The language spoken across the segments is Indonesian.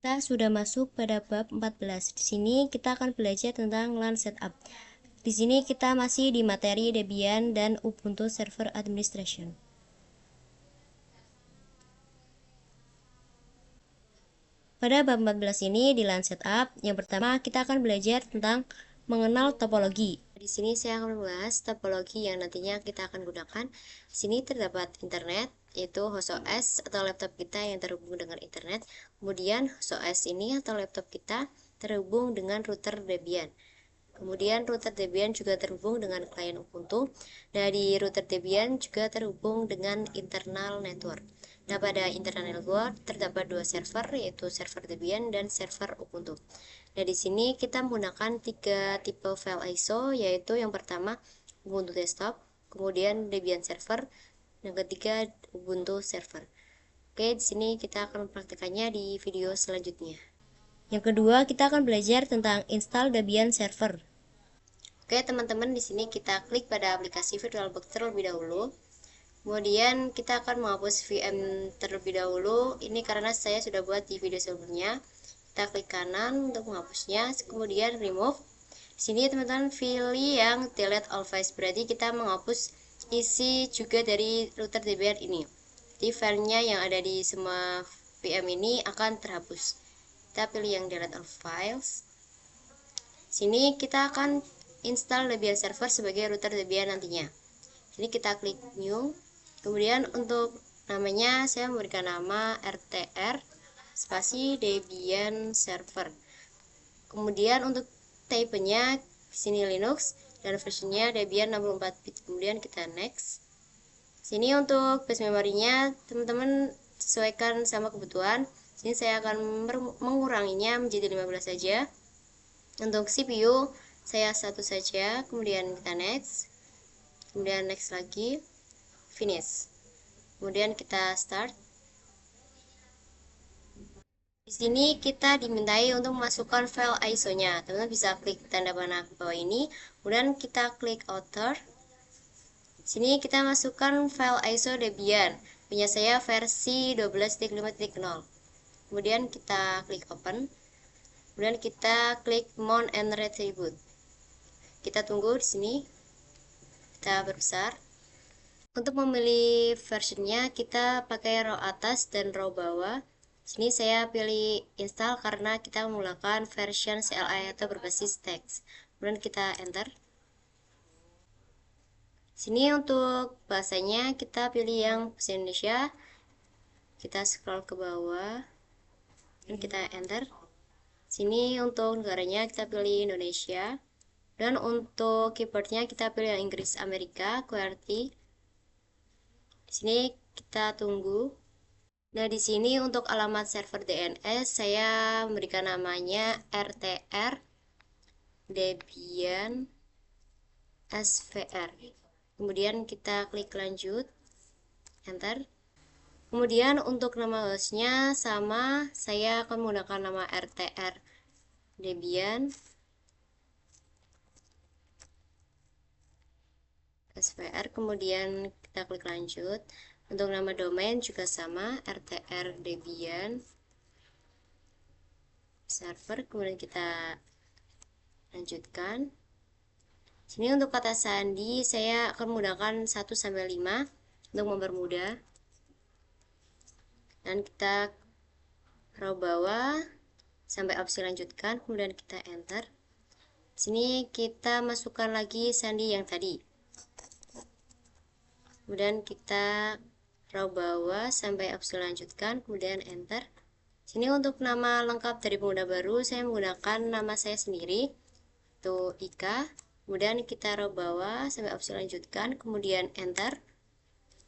Kita sudah masuk pada bab 14. Di sini kita akan belajar tentang LAN setup. Di sini kita masih di materi Debian dan Ubuntu Server Administration. Pada bab 14 ini di LAN setup, yang pertama kita akan belajar tentang mengenal topologi. Di sini saya akan membahas topologi yang nantinya kita akan gunakan. Di sini terdapat internet, yaitu host OS atau laptop kita yang terhubung dengan internet. Kemudian host OS ini atau laptop kita terhubung dengan router Debian. Kemudian router Debian juga terhubung dengan klien Ubuntu. Dari router Debian juga terhubung dengan internal network. Nah, pada internal network terdapat dua server, yaitu server Debian dan server Ubuntu. Nah, di sini kita menggunakan 3 tipe file ISO, yaitu yang pertama Ubuntu desktop, kemudian Debian server, yang ketiga Ubuntu server. Oke, di sini kita akan mempraktikannya di video selanjutnya. Yang kedua, kita akan belajar tentang install Debian server. Oke, teman-teman, di sini kita klik pada aplikasi VirtualBox terlebih dahulu. Kemudian kita akan menghapus VM terlebih dahulu. Ini karena saya sudah buat di video sebelumnya. Kita klik kanan untuk menghapusnya, kemudian remove. Di sini teman-teman pilih yang delete all files, berarti kita menghapus isi juga dari router Debian ini. Jadi filenya yang ada di semua VM ini akan terhapus. Kita pilih yang delete all files. Sini kita akan install Debian server sebagai router Debian nantinya. Ini kita klik new. Kemudian untuk namanya saya memberikan nama RTR spasi Debian server. Kemudian untuk tipenya sini Linux dan versinya Debian 64 bit. Kemudian kita next. Sini untuk base memorinya teman-teman sesuaikan sama kebutuhan. Sini saya akan menguranginya menjadi 15 saja. Untuk CPU saya 1 saja. Kemudian kita next. Kemudian next lagi, finish. Kemudian kita start. Di sini kita dimintai untuk memasukkan file ISO-nya. Teman-teman bisa klik tanda panah ke bawah ini, kemudian kita klik author. Di sini kita masukkan file ISO Debian. Punya saya versi 12.5.0. Kemudian kita klik open. Kemudian kita klik mount and retribute. Kita tunggu di sini. Kita perbesar. Untuk memilih versionnya kita pakai row atas dan row bawah. Sini saya pilih install karena kita menggunakan version CLI atau berbasis teks. Kemudian kita enter. Sini untuk bahasanya kita pilih yang bahasa Indonesia. Kita scroll ke bawah dan kita enter. Sini untuk negaranya kita pilih Indonesia. Dan untuk keyboardnya kita pilih yang Inggris Amerika, QWERTY. Di sini kita tunggu. Nah, di sini untuk alamat server DNS saya memberikan namanya RTR Debian SVR. Kemudian kita klik lanjut, enter. Kemudian untuk nama hostnya sama, saya akan menggunakan nama RTR Debian SVR. Kemudian kita klik lanjut. Untuk nama domain juga sama, RTR Debian server. Kemudian kita lanjutkan. Sini untuk kata sandi saya akan menggunakan 1-5 untuk mempermudah. Dan kita row bawah sampai opsi lanjutkan, kemudian kita enter. Sini kita masukkan lagi sandi yang tadi. Kemudian kita row bawah sampai opsi lanjutkan, kemudian enter. Sini untuk nama lengkap dari pengguna baru saya menggunakan nama saya sendiri, itu Ika. Kemudian kita row bawah sampai opsi lanjutkan, kemudian enter.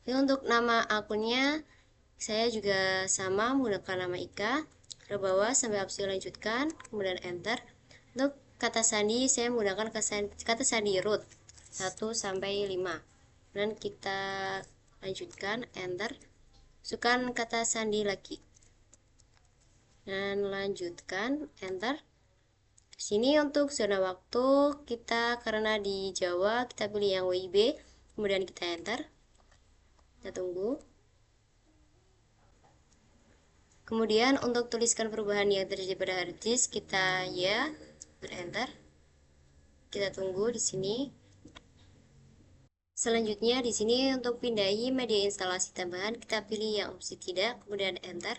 Ini untuk nama akunnya saya juga sama menggunakan nama Ika, row bawah sampai opsi lanjutkan, kemudian enter. Untuk kata sandi saya menggunakan kata sandi root 1-5. Dan kita lanjutkan, enter. Masukkan kata sandi lagi. Dan lanjutkan, enter. Sini untuk zona waktu kita karena di Jawa kita pilih yang WIB, kemudian kita enter. Kita tunggu. Kemudian untuk tuliskan perubahan yang terjadi pada hard disk, kita ya, enter. Kita tunggu di sini. Selanjutnya di sini untuk pindahi media instalasi tambahan, kita pilih yang opsi tidak, kemudian enter.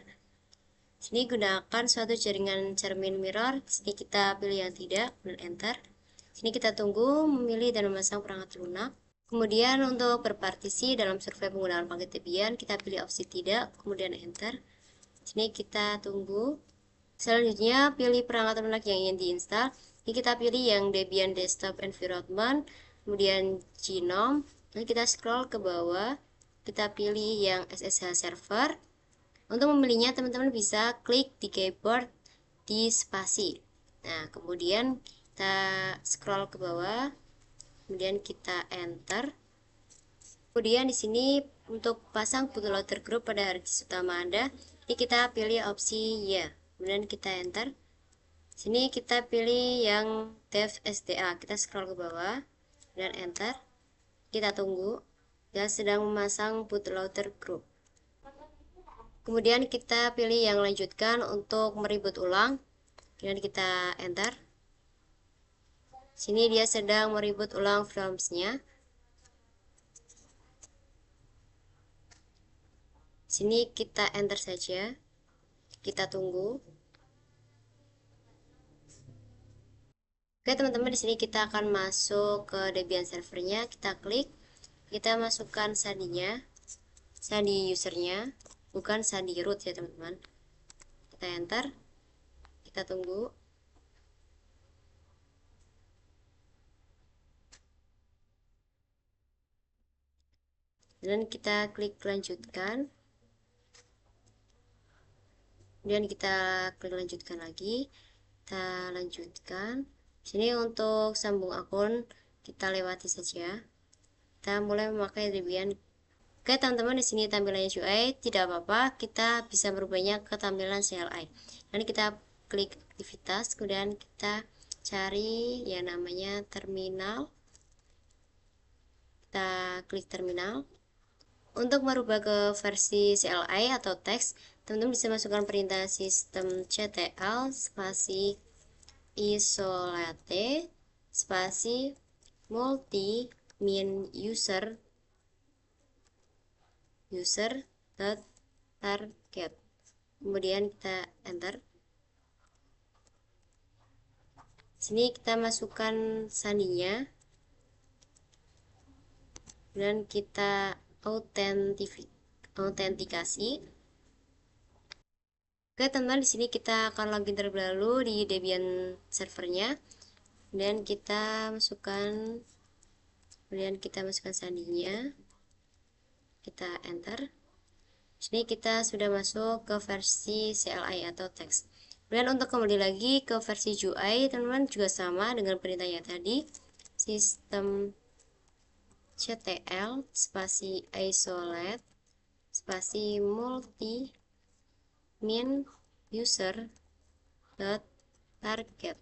Sini gunakan suatu jaringan cermin mirror, sini kita pilih yang tidak, kemudian enter. Sini kita tunggu memilih dan memasang perangkat lunak. Kemudian untuk berpartisi dalam survei penggunaan paket Debian, kita pilih opsi tidak, kemudian enter. Sini kita tunggu. Selanjutnya pilih perangkat lunak yang ingin diinstal. Ini kita pilih yang Debian Desktop Environment, kemudian Genome. Lalu kita scroll ke bawah, kita pilih yang SSH Server. Untuk memilihnya teman-teman bisa klik di keyboard di spasi. Nah, kemudian kita scroll ke bawah, kemudian kita enter. Kemudian di sini untuk pasang bootloader group pada hard disk utama Anda, ini kita pilih opsi ya. Kemudian kita enter. Sini kita pilih yang dev SDA. Kita scroll ke bawah dan enter. Kita tunggu. Dia sedang memasang bootloader group. Kemudian kita pilih yang lanjutkan untuk mereboot ulang. Kemudian kita enter. Sini dia sedang mereboot ulang filmsnya. Sini kita enter saja. Kita tunggu. Oke teman-teman, di sini kita akan masuk ke Debian servernya. Kita klik, kita masukkan sandinya, sandi usernya, bukan sandi root ya teman-teman. Kita enter, kita tunggu. Dan kita klik lanjutkan. Kemudian kita klik lanjutkan lagi. Kita lanjutkan. Sini untuk sambung akun kita lewati saja. Kita mulai memakai Debian. Oke teman-teman, di sini tampilannya UI tidak apa-apa, kita bisa merubahnya ke tampilan CLI. Dan kita klik aktivitas, kemudian kita cari yang namanya terminal. Kita klik terminal. Untuk merubah ke versi CLI atau teks, teman-teman bisa masukkan perintah systemctl spasi isolate spasi multi min user.target. Kemudian kita enter. Sini kita masukkan sandinya dan kita autentikasi. Oke teman-teman, di sini kita akan login terlebih dahulu di Debian servernya. Kemudian kita masukkan sandinya. Kita enter. Di sini kita sudah masuk ke versi CLI atau teks. Kemudian untuk kembali lagi ke versi UI, teman-teman juga sama dengan perintahnya tadi. Systemctl spasi isolate spasi multi min user.target.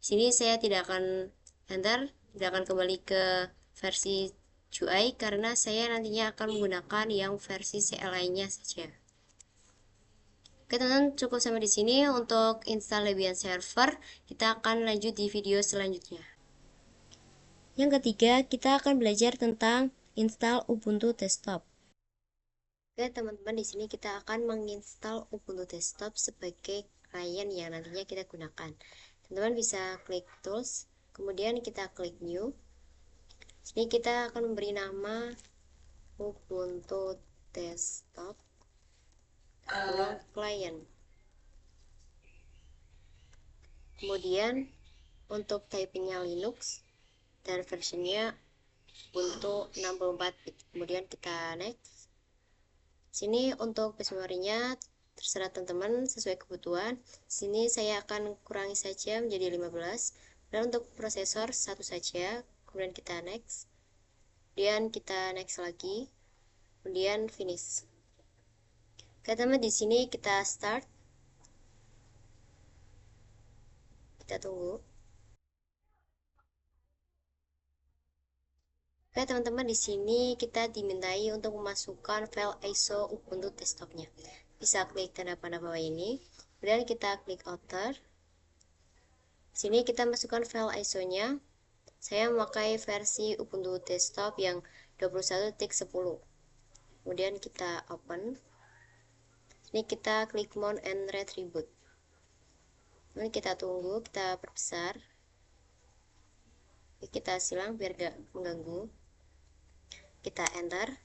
Sini saya tidak akan enter, tidak akan kembali ke versi UI karena saya nantinya akan menggunakan yang versi CLI-nya saja. Oke teman-teman, cukup sampai di sini untuk install Debian server. Kita akan lanjut di video selanjutnya. Yang ketiga, kita akan belajar tentang install Ubuntu Desktop. Oke teman-teman, di sini kita akan menginstal Ubuntu Desktop sebagai klien yang nantinya kita gunakan. Teman-teman bisa klik Tools, kemudian kita klik New. Sini kita akan memberi nama Ubuntu Desktop client. Kemudian untuk typingnya Linux dan versinya Ubuntu 64 bit. Kemudian kita next. Sini untuk base memorinya terserah teman-teman sesuai kebutuhan. Sini saya akan kurangi saja menjadi 15. Dan untuk prosesor satu saja. Kemudian kita next. Kemudian kita next lagi. Kemudian finish. Oke teman, di sini kita start. Kita tunggu. Oke teman-teman, di sini kita dimintai untuk memasukkan file ISO Ubuntu desktopnya. bisa klik tanda panah bawah ini, kemudian kita klik outer. Sini kita masukkan file ISO-nya. Saya memakai versi Ubuntu desktop yang 21.10. Kemudian kita open. Ini kita klik mount and retribute. Kemudian kita tunggu, kita perbesar. Kita silang biar gak mengganggu. Kita enter.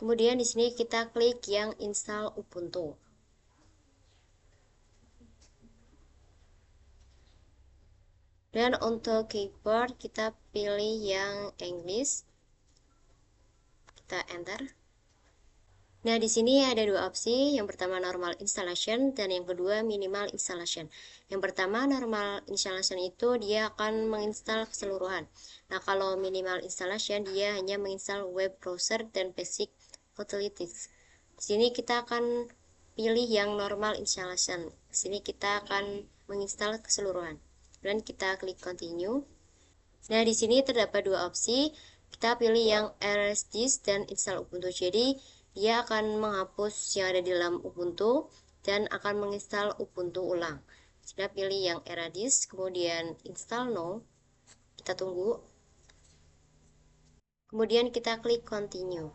Kemudian di sini kita klik yang install Ubuntu. Dan untuk keyboard kita pilih yang English. Kita enter. Nah, di sini ada dua opsi. Yang pertama normal installation dan yang kedua minimal installation. Yang pertama normal installation itu dia akan menginstal keseluruhan. Nah, kalau minimal installation dia hanya menginstal web browser dan basic utilities. Di sini kita akan pilih yang normal installation. Di sini kita akan menginstal keseluruhan. Dan kita klik continue. Nah, di sini terdapat dua opsi. Kita pilih yang erase disk dan install Ubuntu. Jadi, dia akan menghapus yang ada di dalam Ubuntu dan akan menginstal Ubuntu ulang. Kita pilih yang erase disk, kemudian install now. Kita tunggu. Kemudian kita klik continue.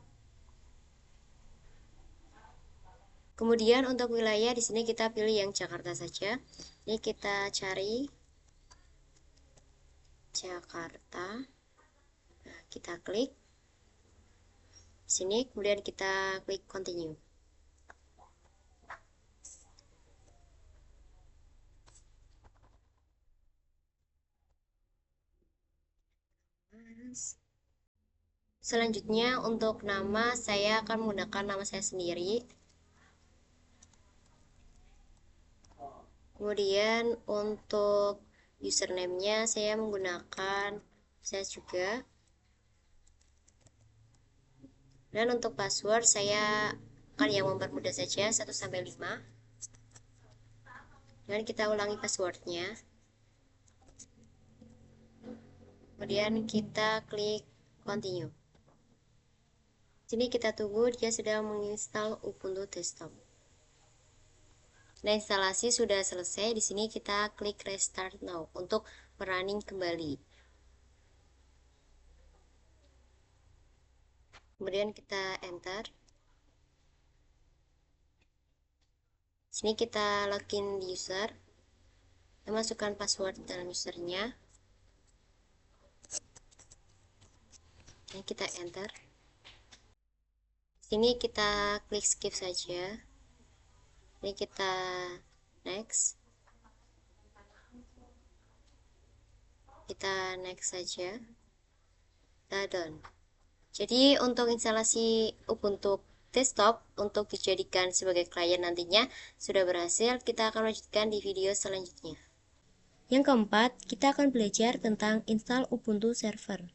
Kemudian untuk wilayah di sini kita pilih yang Jakarta saja. Ini kita cari Jakarta. Nah, kita klik sini, kemudian kita klik continue. Selanjutnya untuk nama saya akan menggunakan nama saya sendiri. Kemudian untuk username-nya saya menggunakan saya juga. Dan untuk password saya akan yang mempermudah saja 1 sampai 5. Dan kita ulangi passwordnya. Kemudian kita klik continue. Sini kita tunggu dia sedang menginstal Ubuntu desktop. Nah, instalasi sudah selesai. Di sini kita klik restart now untuk running kembali. Kemudian kita enter. Sini kita login di user. Kita masukkan password dalam usernya. Dan kita enter. Sini kita klik skip saja. Ini kita next. Kita next saja. Kita done. Jadi untuk instalasi Ubuntu desktop untuk dijadikan sebagai klien nantinya sudah berhasil. Kita akan lanjutkan di video selanjutnya. Yang keempat, kita akan belajar tentang install Ubuntu server.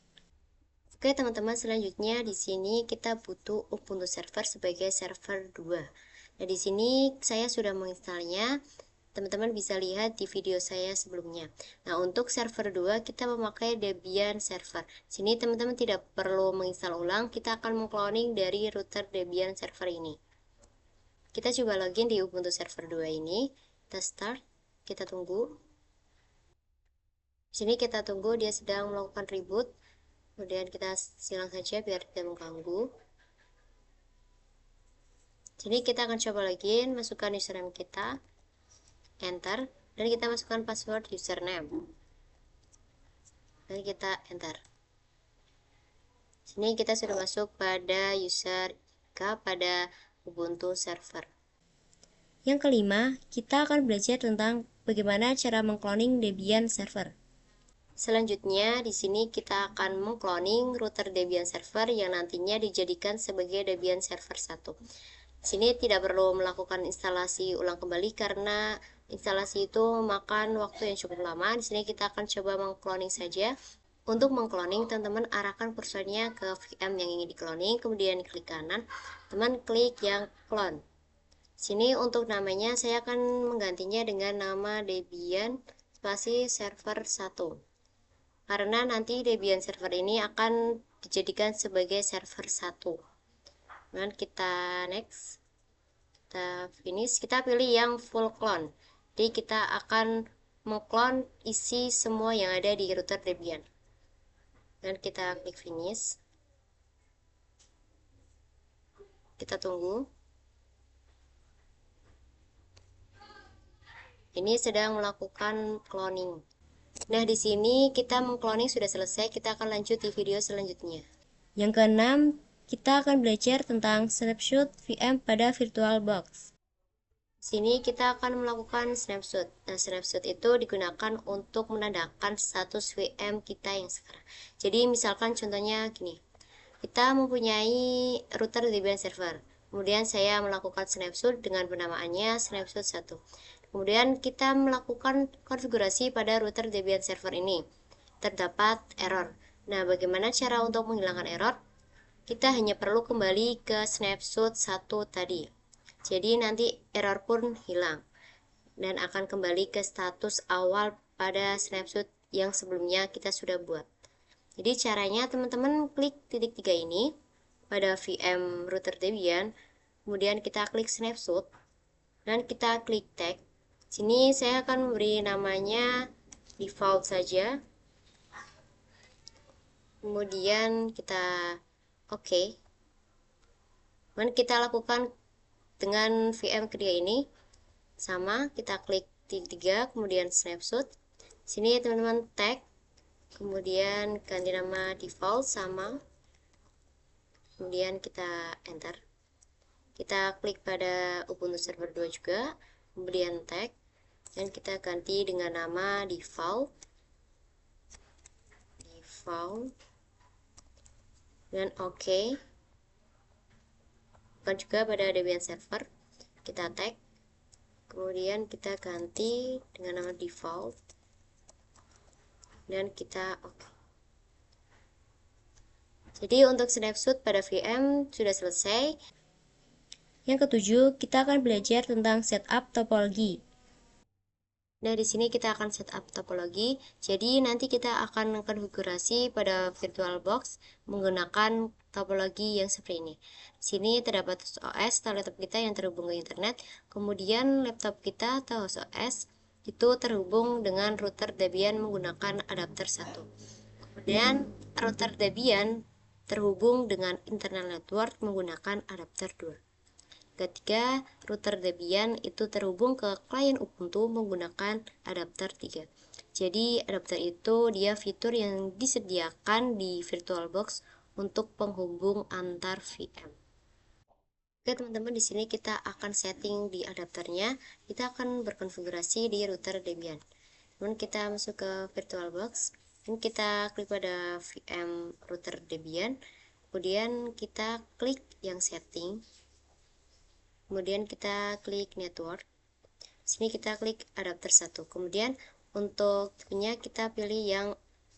Oke teman-teman, selanjutnya di sini kita butuh Ubuntu server sebagai server 2. Nah, di sini saya sudah menginstalnya. Teman-teman bisa lihat di video saya sebelumnya. Nah, untuk server 2 kita memakai Debian server. Sini teman-teman tidak perlu menginstal ulang, kita akan mengcloning dari router Debian server ini. Kita coba login di Ubuntu server 2 ini. Kita start, kita tunggu. Sini kita tunggu dia sedang melakukan reboot. Kemudian kita silang saja biar tidak mengganggu. Sini kita akan coba login, masukkan username kita, enter, dan kita masukkan password username. Dan kita enter. Sini kita sudah masuk pada user pada Ubuntu server. Yang kelima, kita akan belajar tentang bagaimana cara mengcloning Debian server. Selanjutnya, di sini kita akan mengcloning router Debian server yang nantinya dijadikan sebagai Debian server 1. Di sini tidak perlu melakukan instalasi ulang kembali karena instalasi itu memakan waktu yang cukup lama. Di sini kita akan coba mengcloning saja. Untuk mengcloning, teman-teman arahkan kursornya ke VM yang ingin dikloning, kemudian klik kanan, teman klik yang clone. Sini untuk namanya saya akan menggantinya dengan nama Debian spasi server 1. Karena nanti Debian server ini akan dijadikan sebagai server 1. Dan kita next, kita finish, kita pilih yang full clone. Jadi kita akan mengclone isi semua yang ada di router Debian. Dan kita klik finish. Kita tunggu. Ini sedang melakukan cloning. Nah, di sini kita mengcloning sudah selesai. Kita akan lanjut di video selanjutnya. Yang keenam, kita akan belajar tentang snapshot VM pada VirtualBox. Sini kita akan melakukan snapshot. Nah, snapshot itu digunakan untuk menandakan status VM kita yang sekarang. Jadi misalkan contohnya gini, kita mempunyai router Debian server. Kemudian saya melakukan snapshot dengan penamaannya snapshot 1. Kemudian kita melakukan konfigurasi pada router Debian server ini. Terdapat error. Nah, bagaimana cara untuk menghilangkan error? Kita hanya perlu kembali ke snapshot 1 tadi. Jadi nanti error pun hilang dan akan kembali ke status awal pada snapshot yang sebelumnya kita sudah buat. Jadi caranya teman-teman klik titik 3 ini pada VM router Debian, kemudian kita klik snapshot dan kita klik tag. Sini saya akan memberi namanya default saja. Kemudian kita oke. Dan kita lakukan dengan VM kedua ini sama, kita klik titik 3 kemudian snapshot. Sini teman-teman tag, kemudian ganti nama default sama, kemudian kita enter. Kita klik pada Ubuntu Server 2 juga, kemudian tag, dan kita ganti dengan nama default, dan oke. Bukan juga pada Debian server, kita tag, kemudian kita ganti dengan nama default, dan kita oke. Jadi untuk snapshot pada VM sudah selesai. Yang ketujuh, kita akan belajar tentang setup topologi. Nah, di sini kita akan setup topologi. Jadi nanti kita akan konfigurasi pada VirtualBox menggunakan topologi yang seperti ini. Di sini terdapat OS atau laptop kita yang terhubung ke internet. Kemudian laptop kita atau host OS itu terhubung dengan router Debian menggunakan adapter 1. Kemudian router Debian terhubung dengan internal network menggunakan adapter 2. Ketiga, router Debian itu terhubung ke klien Ubuntu menggunakan adapter 3. Jadi, adapter itu dia fitur yang disediakan di VirtualBox untuk penghubung antar VM. Oke, teman-teman, di sini kita akan setting di adapternya. Kita akan berkonfigurasi di router Debian. Kemudian kita masuk ke VirtualBox dan kita klik pada VM router Debian. Kemudian kita klik yang setting. Kemudian kita klik network. Sini kita klik adapter 1. Kemudian untuk tipenya kita pilih yang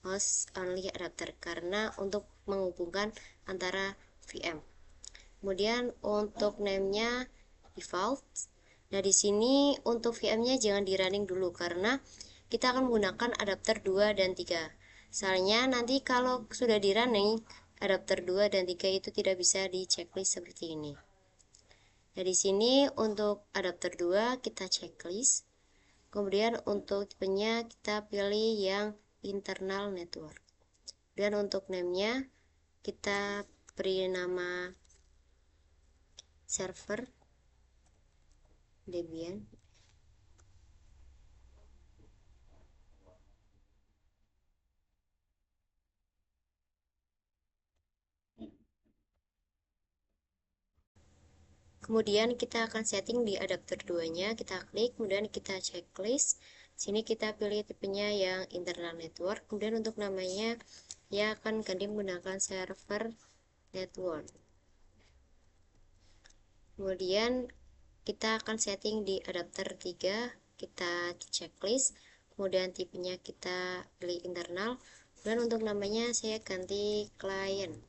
host only adapter karena untuk menghubungkan antara VM. Kemudian untuk name-nya default. Nah, di sini untuk VM-nya jangan di running dulu karena kita akan menggunakan adapter 2 dan 3. Soalnya nanti kalau sudah di running, adapter 2 dan 3 itu tidak bisa di checklist seperti ini. Nah, di sini untuk adapter 2 kita checklist. Kemudian untuk tipenya kita pilih yang internal network. Dan untuk name-nya kita beri nama server Debian. Kemudian kita akan setting di adapter 2-nya, kita klik, kemudian kita checklist. Sini kita pilih tipenya yang internal network. Kemudian untuk namanya ya akan ganti menggunakan server network. Kemudian kita akan setting di adapter 3, kita checklist. Kemudian tipenya kita pilih internal. Dan untuk namanya saya ganti client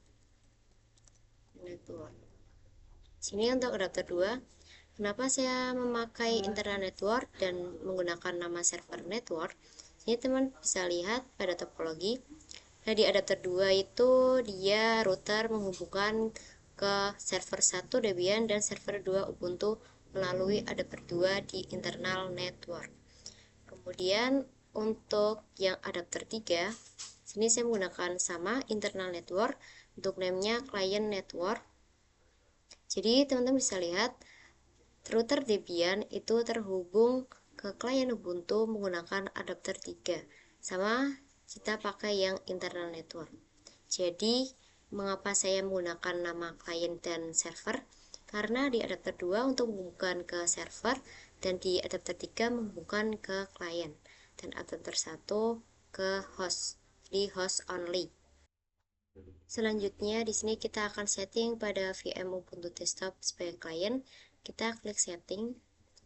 network. Sini untuk adapter 2, kenapa saya memakai internal network dan menggunakan nama server network? Ini teman bisa lihat pada topologi. Nah, di adapter 2 itu dia router menghubungkan ke server 1 Debian dan server 2 Ubuntu melalui adapter 2 di internal network. Kemudian untuk yang adapter 3, sini saya menggunakan sama internal network, untuk namanya client network. Jadi teman-teman bisa lihat router Debian itu terhubung ke klien Ubuntu menggunakan adapter 3. Sama kita pakai yang internal network. Jadi, mengapa saya menggunakan nama klien dan server? Karena di adapter 2 untuk menghubungkan ke server dan di adapter 3 menghubungkan ke klien dan adapter 1 ke host, di host only. Selanjutnya di sini kita akan setting pada VM Ubuntu Desktop sebagai klien. Kita klik setting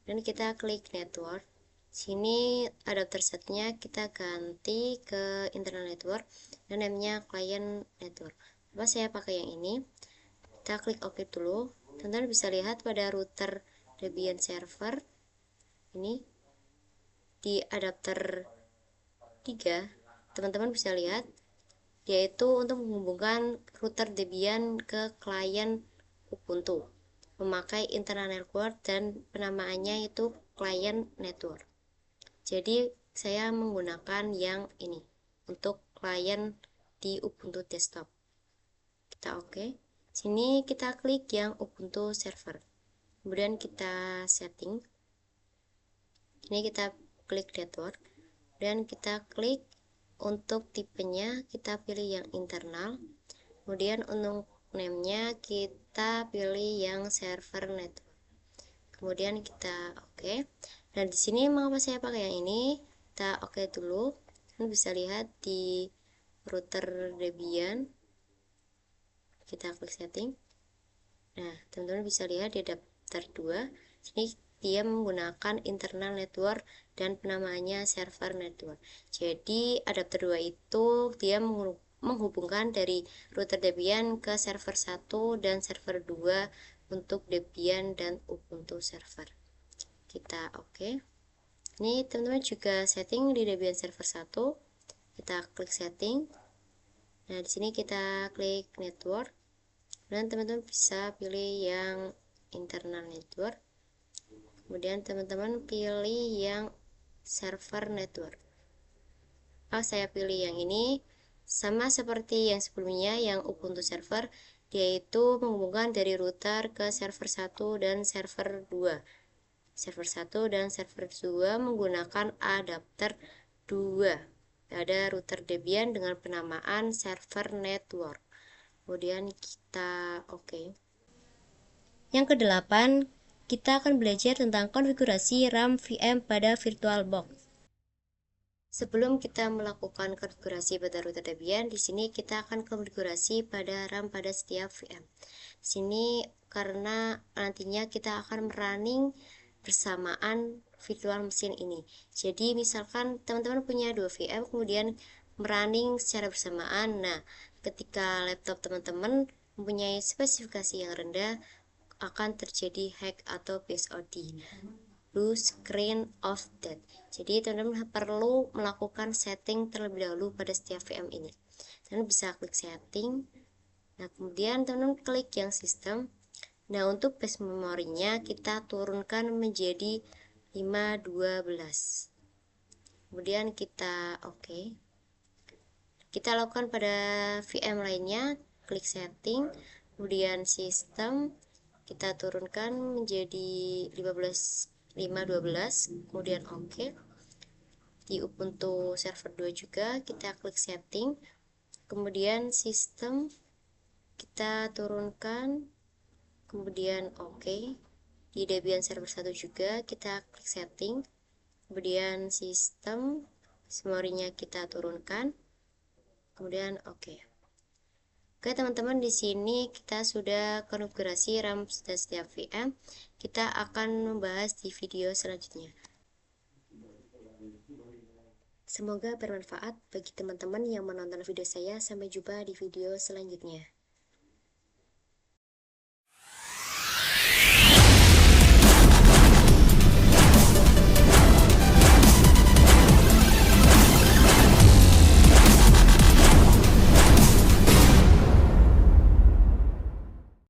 dan kita klik network. Sini adapter setnya kita ganti ke internal network dan namanya client network. Coba saya pakai yang ini. Kita klik OK dulu. Teman-teman bisa lihat pada router Debian server ini di adapter 3, teman-teman bisa lihat yaitu untuk menghubungkan router Debian ke klien Ubuntu memakai internal network dan penamaannya itu client network. Jadi saya menggunakan yang ini untuk klien di Ubuntu Desktop. Kita oke. Sini kita klik yang Ubuntu server. Kemudian kita setting. Ini kita klik network dan kita klik untuk tipenya kita pilih yang internal. Kemudian untuk name-nya kita pilih yang server network. Kemudian kita oke. Dan di sini mengapa saya pakai yang ini? Kita oke dulu. Kalian bisa lihat di router Debian. Kita klik setting. Nah, teman-teman bisa lihat di adapter 2. Sini dia menggunakan internal network dan penamaannya server network. Jadi adapter 2 itu dia menghubungkan dari router Debian ke server 1 dan server 2 untuk Debian dan Ubuntu server. Kita oke. Ini teman-teman juga setting di Debian server 1. Kita klik setting. Nah, di sini kita klik network. Dan teman-teman bisa pilih yang internal network. Kemudian teman-teman pilih yang server network. Saya pilih yang ini. Sama seperti yang sebelumnya, yang Ubuntu server, yaitu menghubungkan dari router ke server 1 dan server 2. Server 1 dan server 2 menggunakan adapter 2. Ada router Debian dengan penamaan server network. Kemudian kita oke. Yang kedelapan, kita akan belajar tentang konfigurasi RAM VM pada VirtualBox. Sebelum kita melakukan konfigurasi pada router Debian, di sini kita akan konfigurasi pada RAM pada setiap VM. Di sini karena nantinya kita akan running bersamaan virtual mesin ini. Jadi misalkan teman-teman punya 2 VM kemudian running secara bersamaan. Nah, ketika laptop teman-teman mempunyai spesifikasi yang rendah, akan terjadi hack atau BSOD, blue screen of death. Jadi teman-teman perlu melakukan setting terlebih dahulu pada setiap VM ini. Teman bisa klik setting. Nah, kemudian teman-teman klik yang sistem. Nah, untuk base memorinya kita turunkan menjadi 512. Kemudian kita oke. Kita lakukan pada VM lainnya, klik setting, kemudian sistem kita turunkan menjadi 512, kemudian oke. Di Ubuntu server 2 juga kita klik setting, kemudian sistem kita turunkan, kemudian oke. Di Debian server 1 juga kita klik setting, kemudian sistem memorinya kita turunkan, kemudian oke. Oke teman-teman, di sini kita sudah konfigurasi RAM setiap VM. Kita akan membahas di video selanjutnya. Semoga bermanfaat bagi teman-teman yang menonton video saya. Sampai jumpa di video selanjutnya.